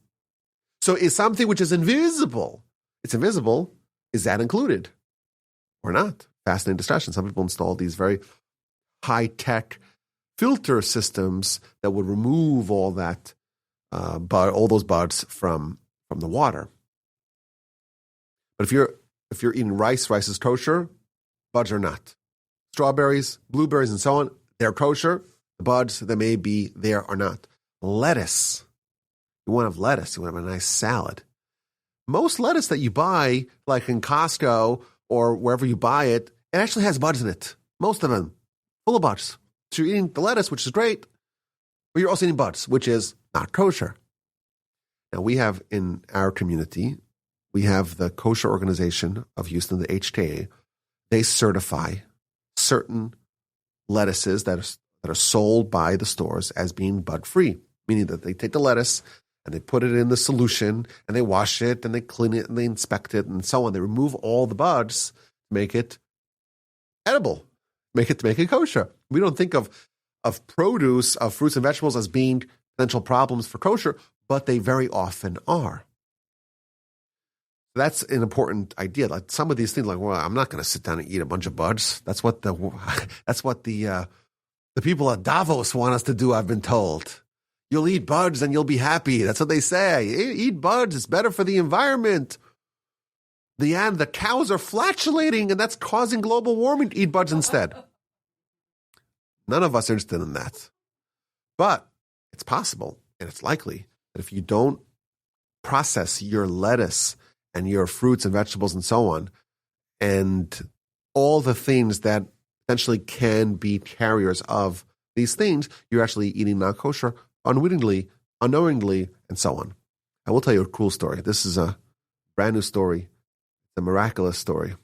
So is something which is invisible, it's invisible, is that included or not? Fascinating discussion. Some people install these very high-tech filter systems that would remove all that, all those bugs from the water. But if you're eating rice is kosher, bugs are not. Strawberries, blueberries, and so on, they're kosher. The bugs that may be there are not. Lettuce. You want to have lettuce. You want to have a nice salad. Most lettuce that you buy, like in Costco or wherever you buy it, it actually has bugs in it. Most of them, full of bugs. So you're eating the lettuce, which is great, but you're also eating bugs, which is not kosher. Now we have in our community, we have the Kosher Organization of Houston, the HKA. They certify certain lettuces that are sold by the stores as being bug-free, meaning that they take the lettuce and they put it in the solution and they wash it and they clean it and they inspect it and so on. They remove all the bugs, make it edible, make it kosher. We don't think of produce, of fruits and vegetables as being potential problems for kosher, but they very often are. That's an important idea. Like some of these things, like, well, I'm not going to sit down and eat a bunch of bugs. That's what the people at Davos want us to do. I've been told. You'll eat bugs and you'll be happy. That's what they say. Eat bugs. It's better for the environment. The cows are flatulating, and that's causing global warming. Eat bugs instead. None of us are interested in that. But it's possible, and it's likely, that if you don't process your lettuce and your fruits and vegetables and so on, and all the things that potentially can be carriers of these things, you're actually eating non-kosher unwittingly, unknowingly, and so on. I will tell you a cool story. This is a brand new story. It's a miraculous story.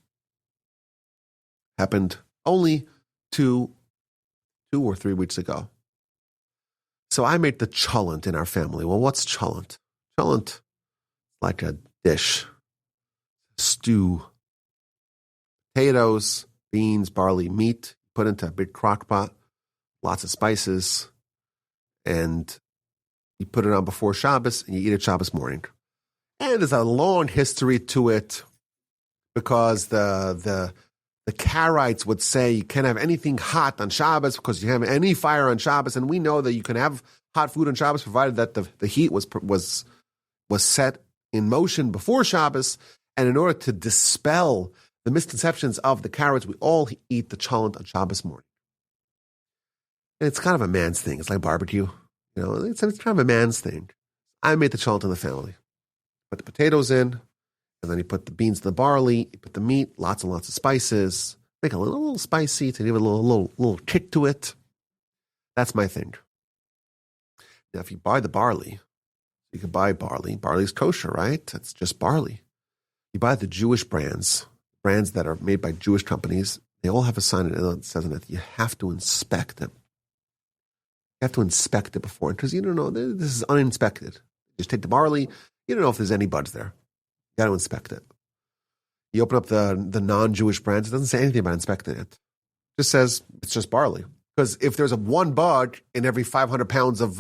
Happened only 2 or 3 weeks ago. So I made the cholent in our family. Well, what's cholent? Cholent, like a dish, stew, potatoes, beans, barley, meat, put into a big crock pot, lots of spices, and you put it on before Shabbos, and you eat it Shabbos morning. And there's a long history to it because the Karaites would say you can't have anything hot on Shabbos because you have any fire on Shabbos, and we know that you can have hot food on Shabbos provided that the heat was set in motion before Shabbos. And in order to dispel the misconceptions of the Karaites, we all eat the cholent on Shabbos morning. And it's kind of a man's thing. It's like barbecue. It's kind of a man's thing. I made the cholent in the family. Put the potatoes in, and then you put the beans and the barley, you put the meat, lots and lots of spices, make it a little spicy to give it a little kick to it. That's my thing. Now, if you buy the barley, you can buy barley. Barley's kosher, right? It's just barley. You buy the Jewish brands that are made by Jewish companies. They all have a sign that says on it, you have to inspect them. You have to inspect it before, because you don't know, this is uninspected. Just take the barley, you don't know if there's any buds there. You got to inspect it. You open up the non-Jewish brands, it doesn't say anything about inspecting it. It just says it's just barley. Because if there's one bud in every 500 pounds of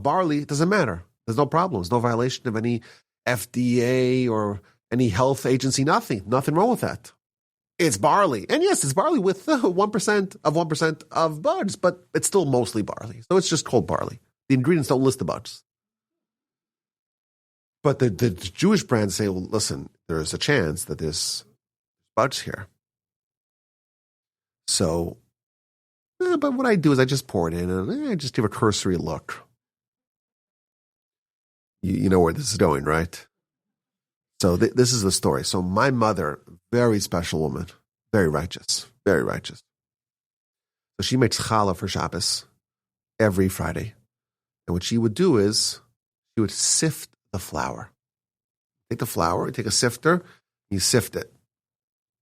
barley, it doesn't matter. There's no problem. There's no violation of any FDA or any health agency, nothing. Nothing wrong with that. It's barley. And yes, it's barley with 1% of buds, but it's still mostly barley. So it's just called barley. The ingredients don't list the buds. But the Jewish brands say, well, listen, there's a chance that there's buds here. So, but what I do is I just pour it in and I just give a cursory look. You know where this is going, right? So this is the story. So my mother, very special woman, very righteous, very righteous. So she makes challah for Shabbos every Friday. And what she would do is she would sift the flour. Take the flour, take a sifter, you sift it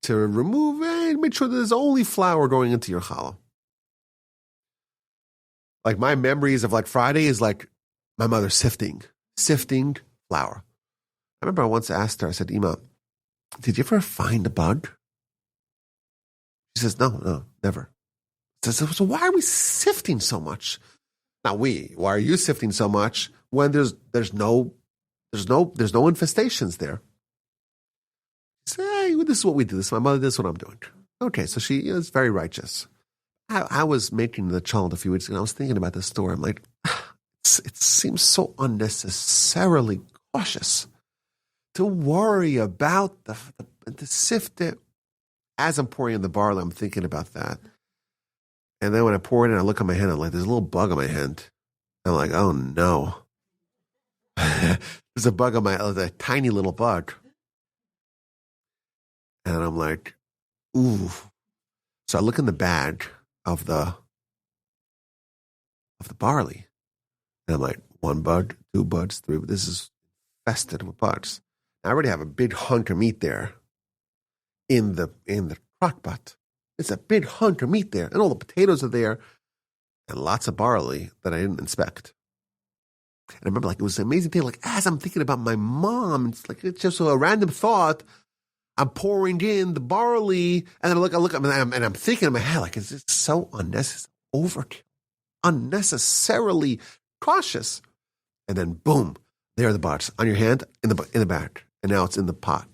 to remove and make sure there's only flour going into your challah. Like my memories of like Friday is like my mother sifting flour. I remember I once asked her, I said, Ima, did you ever find a bug? She says, no, never. I said, so why are we sifting so much? Why are you sifting so much when there's no infestations there? She said, hey, this is what we do. This is my mother, this is what I'm doing. Okay, so she is very righteous. I was making the cholent a few weeks ago, and I was thinking about this story. I'm like, it seems so unnecessarily cautious to worry about to sift it. As I'm pouring in the barley, I'm thinking about that. And then when I pour it in, I look at my hand, I'm like, there's a little bug on my hand. I'm like, oh no. There's a bug on a tiny little bug. And I'm like, ooh. So I look in the bag of the barley. And I'm like, 1 bud, 2 buds, 3. This is infested with bugs. I already have a big hunk of meat there in the crock pot. It's a big hunk of meat there, and all the potatoes are there, and lots of barley that I didn't inspect. And I remember, like, it was an amazing thing. Like, as I'm thinking about my mom, it's just a random thought. I'm pouring in the barley, and then I look, and I'm thinking in my head, like, is this so unnecessary, overkill, unnecessarily cautious? And then, boom, there are the buds on your hand, in the bag, and now it's in the pot.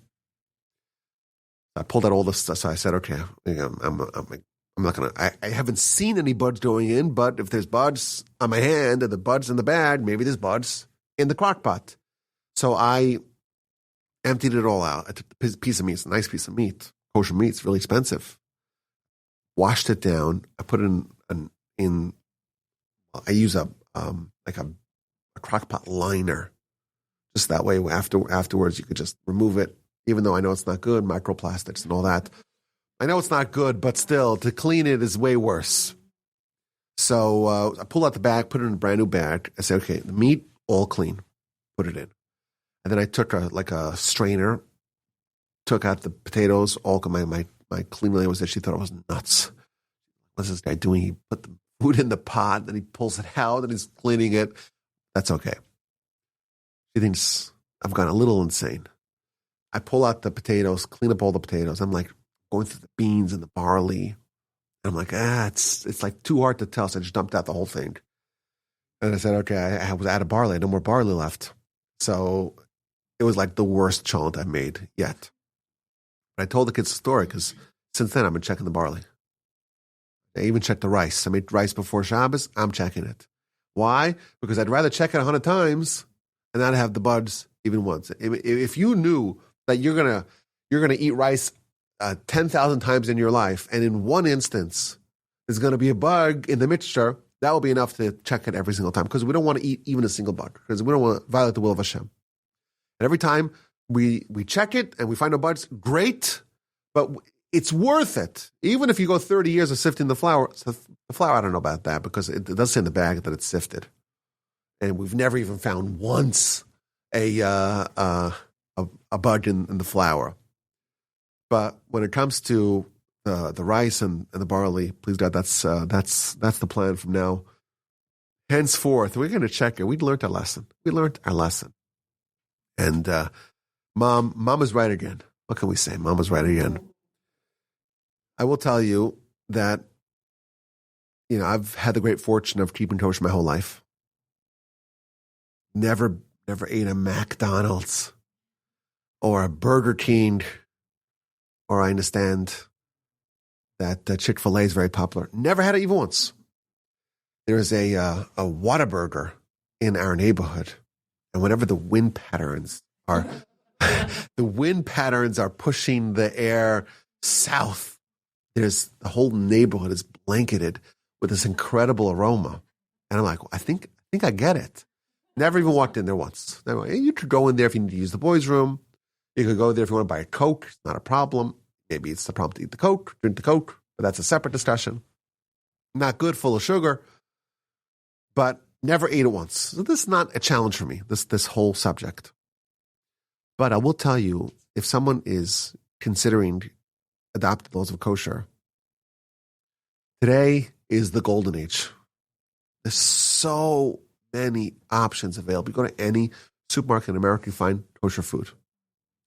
I pulled out all the stuff, so I said, okay, I'm not going to, I haven't seen any buds going in, but if there's buds on my hand and the buds in the bag, maybe there's buds in the crock pot. So I emptied it all out. I took the piece of meat, it's a nice piece of meat. Kosher meat, it's really expensive. Washed it down. I put it I use a crock pot liner. Just that way, afterwards, you could just remove it. Even though I know it's not good, microplastics and all that. I know it's not good, but still, to clean it is way worse. So I pull out the bag, put it in a brand new bag. I said, okay, the meat, all clean. Put it in. And then I took a strainer, took out the potatoes, all my my cleaning lady was there. She thought I was nuts. What's this guy doing? He put the food in the pot, then he pulls it out, and he's cleaning it. That's okay. She thinks I've gone a little insane. I pull out the potatoes, clean up all the potatoes. I'm like going through the beans and the barley. And I'm like, it's like too hard to tell. So I just dumped out the whole thing. And I said, okay, I was out of barley. No more barley left. So it was like the worst cholent I've made yet. But I told the kids the story because since then I've been checking the barley. I even checked the rice. I made rice before Shabbos. I'm checking it. Why? Because I'd rather check it 100 times and not have the buds even once. If you knew that you're gonna eat rice 10,000 times in your life, and in one instance there's going to be a bug in the mixture, that will be enough to check it every single time, because we don't want to eat even a single bug, because we don't want to violate the will of Hashem. And every time we check it and we find no bugs, great, but it's worth it. Even if you go 30 years of sifting the flour, I don't know about that, because it does say in the bag that it's sifted. And we've never even found once a bug in the flour. But when it comes to the rice and the barley, please God, that's the plan from now. Henceforth, we're going to check it. We learned our lesson. And Mom was right again. What can we say? Mom was right again. I will tell you that, I've had the great fortune of keeping kosher my whole life. Never ate a McDonald's or a Burger King, or I understand that Chick-fil-A is very popular. Never had it even once. There's a Whataburger in our neighborhood, and whenever the wind patterns are pushing the air south, the whole neighborhood is blanketed with this incredible aroma, and I'm like, I think I get it. Never even walked in there once. You could go in there if you need to use the boys' room. You could go there if you want to buy a Coke. It's not a problem. Maybe it's the problem to eat the Coke, drink the Coke, but that's a separate discussion. Not good, full of sugar, but never ate it once. So this is not a challenge for me, this whole subject. But I will tell you, if someone is considering adopting the laws of kosher, today is the golden age. There's so many options available. You go to any supermarket in America, you find kosher food.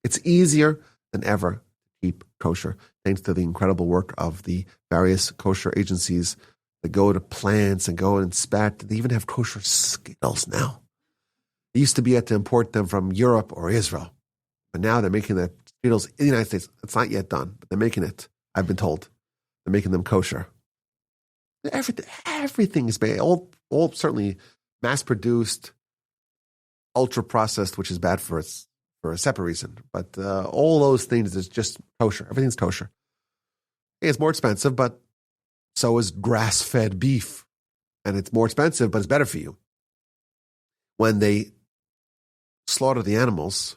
It's easier than ever to keep kosher, thanks to the incredible work of the various kosher agencies that go to plants and go and inspect. They even have kosher Skittles now. It used to be you had to import them from Europe or Israel, but now they're making the Skittles in the United States. It's not yet done, but they're making it. I've been told they're making them kosher. Everything is made, all certainly mass-produced, ultra-processed, which is bad for a separate reason. But all those things is just kosher. Everything's kosher. It's more expensive, but so is grass-fed beef. And it's more expensive, but it's better for you. When they slaughter the animals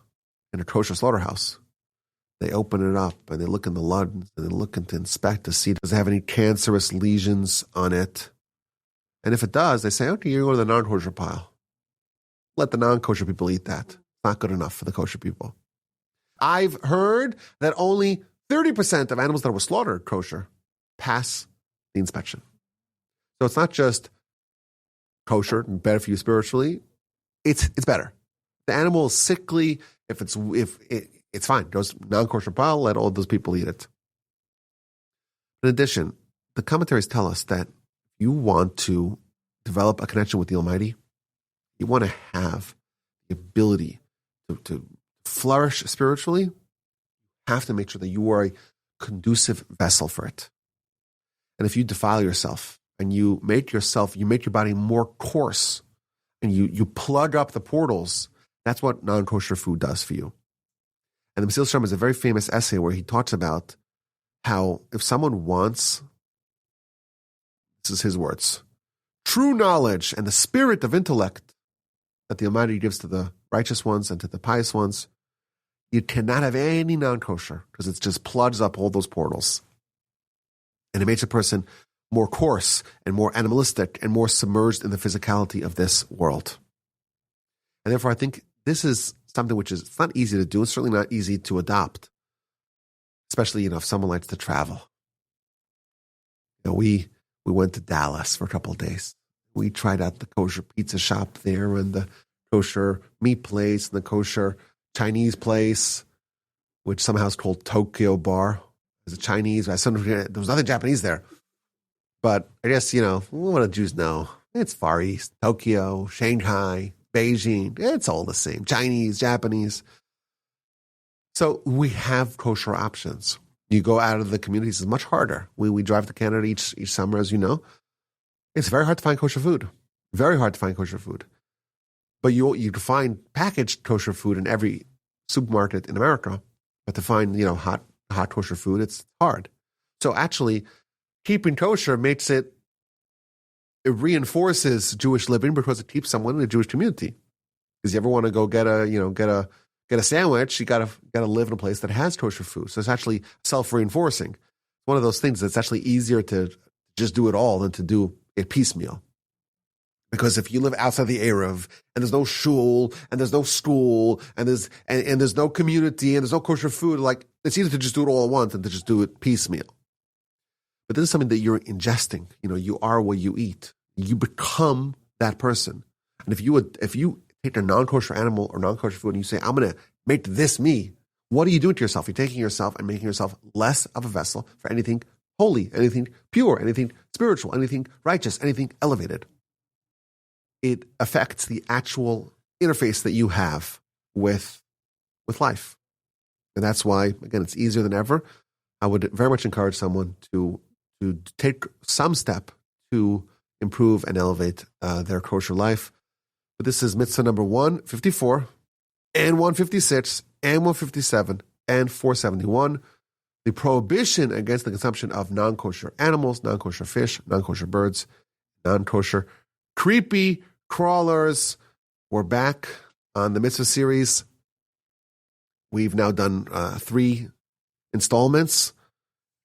in a kosher slaughterhouse, they open it up and they look in the lungs and they look to inspect to see does it have any cancerous lesions on it. And if it does, they say, okay, you go to the non-kosher pile. Let the non-kosher people eat that. It's not good enough for the kosher people. I've heard that only 30% of animals that were slaughtered kosher pass the inspection. So it's not just kosher and better for you spiritually. It's better. The animal is sickly. If it's fine. It goes non-kosher pile, let all those people eat it. In addition, the commentaries tell us that you want to develop a connection with the Almighty, you want to have the ability to flourish spiritually, you have to make sure that you are a conducive vessel for it. And if you defile yourself and you make your body more coarse and you plug up the portals, that's what non-kosher food does for you. And the Mesil Shem is a very famous essay where he talks about how if someone wants, this is his words, true knowledge and the spirit of intellect that the Almighty gives to the righteous ones and to the pious ones, you cannot have any non-kosher because it just plugs up all those portals. And it makes a person more coarse and more animalistic and more submerged in the physicality of this world. And therefore, I think this is something which is, it's not easy to do. It's certainly not easy to adopt. especially, if someone likes to travel. We went to Dallas for a couple of days. We tried out the kosher pizza shop there and the kosher meat place and the kosher Chinese place, which somehow is called Tokyo Bar. There's a Chinese. There was nothing Japanese there. But I guess, what do Jews know? It's Far East, Tokyo, Shanghai, Beijing. It's all the same. Chinese, Japanese. So we have kosher options. You go out of the communities, it's much harder. We drive to Canada each summer, as you know. It's very hard to find kosher food. Very hard to find kosher food. But you can find packaged kosher food in every supermarket in America. But to find, hot kosher food, it's hard. So actually, keeping kosher it reinforces Jewish living because it keeps someone in a Jewish community. Because you ever want to go get a sandwich, you gotta live in a place that has kosher food. So it's actually self-reinforcing. One of those things that's actually easier to just do it all than to do it piecemeal. Because if you live outside the Erev and there's no shul and there's no school and there's no community and there's no kosher food, it's easier to just do it all at once than to just do it piecemeal. But this is something that you're ingesting. You are what you eat. You become that person. And if you take a non-kosher animal or non-kosher food and you say, I'm going to make this me, what are you doing to yourself? You're taking yourself and making yourself less of a vessel for anything holy, anything pure, anything spiritual, anything righteous, anything elevated. It affects the actual interface that you have with life. And that's why, again, it's easier than ever. I would very much encourage someone to take some step to improve and elevate their kosher life. But this is mitzvah number 154 and 156 and 157 and 471. The prohibition against the consumption of non-kosher animals, non-kosher fish, non-kosher birds, non-kosher creepy crawlers. We're back on the mitzvah series. We've now done 3 installments.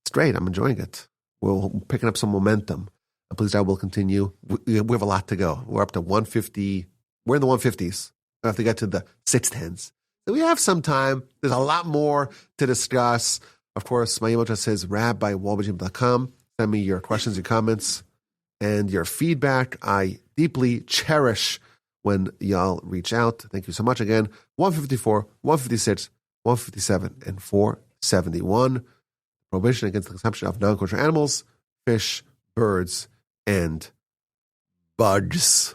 It's great. I'm enjoying it. We're picking up some momentum. Please, God will continue. We have a lot to go. We're up to 150. We're in the 150s. We have to get to the 610s. So we have some time. There's a lot more to discuss. Of course, my email address is rabbiwolbajim.com. Send me your questions, your comments, and your feedback. I deeply cherish when y'all reach out. Thank you so much again. 154, 156, 157, and 471. Prohibition against the consumption of non-kosher animals, fish, birds, and bugs.